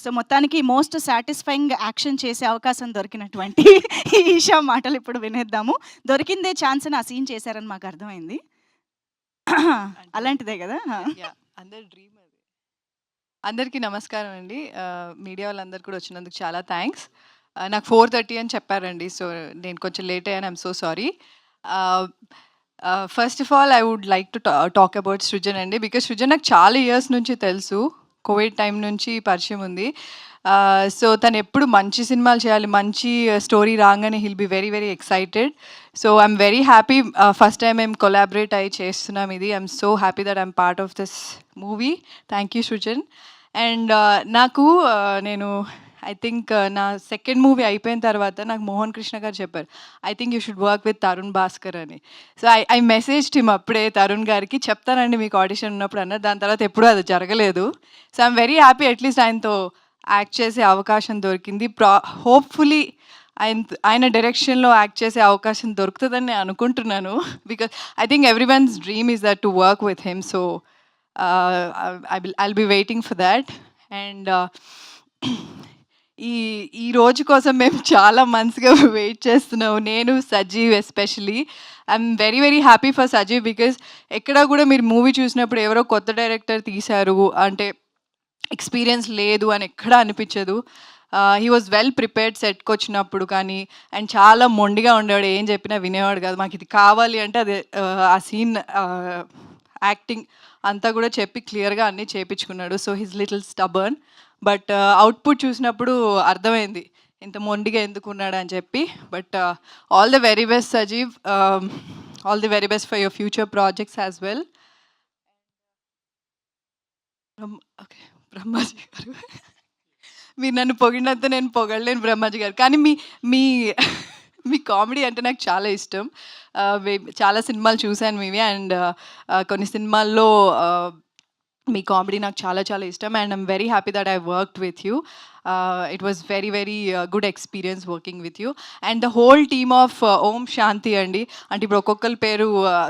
So మొత్తానికి most satisfying action చేసే అవకాశం దొరికినటువంటి ఈ ఈషా మాటలు ఇప్పుడు వినేద్దాము. దొరికిందే ఛాన్స్ అని ఆ సీన్ చేశారని మాకు అర్థమైంది. అలాంటిదే కదా? యాహ్! అందరి డ్రీమ్ అది. అందరికీ నమస్కారం అండి. మీడియా వాళ్ళందరూ కూడా వచ్చినందుకు చాలా థ్యాంక్స్. నాకు 4:30 అని చెప్పారండి. సో, నేను కొంచెం లేట్ అయ్యాను. I'm so sorry. First of all I would like to talk about Srujan అండి. బికాజ్ సృజన్ నాకు చాలా ఇయర్స్ నుంచి తెలుసు. కోవిడ్ టైం నుంచి పరిచయం ఉంది. సో, తను ఎప్పుడు మంచి సినిమాలు చేయాలి, మంచి స్టోరీ రాగానే he'll be very very excited. So, I'm very happy. First time మేము కొలాబరేట్ అయ్యి చేస్తున్నాం ఇది. I'm so happy that I'm part of this movie. Thank you Srujan. And నాకు నేను ఐ థింక్ నా సెకండ్ మూవీ అయిపోయిన తర్వాత నాకు మోహన్ కృష్ణ గారు చెప్పారు, I think you should work with Tarun Bhaskar అని. సో ఐ మెసేజ్డ్ హిమ్ అప్పుడే తరుణ్ గారికి, చెప్తానండి మీకు ఆడిషన్ ఉన్నప్పుడు అన్నారు. దాని తర్వాత ఎప్పుడూ అది జరగలేదు. So I'm very happy at least ఆయనతో యాక్ట్ చేసే అవకాశం దొరికింది. హోప్ఫుల్లీ ఆయన డైరెక్షన్లో యాక్ట్ చేసే అవకాశం దొరుకుతుందని నేను అనుకుంటున్నాను. Because I think every once dream is that to work with him. So I'll be waiting for that. And ఈ రోజు కోసం మేము చాలా మంత్స్గా వెయిట్ చేస్తున్నాము. నేను, Sajeev especially. I'm very very happy for Sajeev because ఎక్కడ కూడా మీరు మూవీ చూసినప్పుడు ఎవరో కొత్త డైరెక్టర్ తీశారు అంటే ఎక్స్పీరియన్స్ లేదు అని ఎక్కడా అనిపించదు. హీ వాజ్ వెల్ ప్రిపేర్డ్ సెట్కి వచ్చినప్పుడు కానీ. అండ్ చాలా మొండిగా ఉండేవాడు, ఏం చెప్పినా వినేవాడు కాదు. మాకు ఇది కావాలి అంటే అది ఆ సీన్ యాక్టింగ్ అంతా కూడా చెప్పి క్లియర్గా అన్నీ చేయించుకున్నాడు. So he's little stubborn. But output చూసినప్పుడు అర్థమైంది ఇంత మొండిగా ఎందుకున్నాడు అని చెప్పి. But all the very best Sajeev. All the very best for your future projects as well. Okay, Brahmaji garu, మీరు నన్ను పొగిడినంత నేను పొగడలేను బ్రహ్మాజీ గారు. కానీ మీ మీ మీ కామెడీ అంటే నాకు చాలా ఇష్టం. చాలా సినిమాలు చూశాను మీవి. అండ్ కొన్ని సినిమాల్లో మీ కామెడీ నాకు చాలా చాలా ఇష్టం. And I'm very happy that I worked with you. It was very very good experience working with you. And the whole team of Om Shanti అండి. అంటే ఇప్పుడు ఒక్కొక్కరి పేరు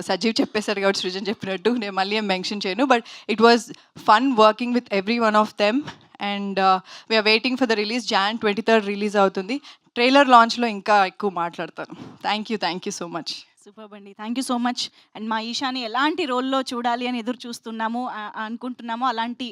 సజీవ్ చెప్పేశారు కాబట్టి సృజన్ చెప్పినట్టు నేను మళ్ళీ ఏం మెన్షన్ చేయను. But it was fun working with everyone of them. And we're waiting for the release. Jan 23rd release అవుతుంది. ట్రైలర్ లాంచ్లో ఇంకా ఎక్కువ మాట్లాడతాను. Thank you so much. Super అండి. Thank you so much. And మా ఈషాని ఎలాంటి రోల్లో చూడాలి అని ఎదురు చూస్తున్నాము అనుకుంటున్నాము. అలాంటి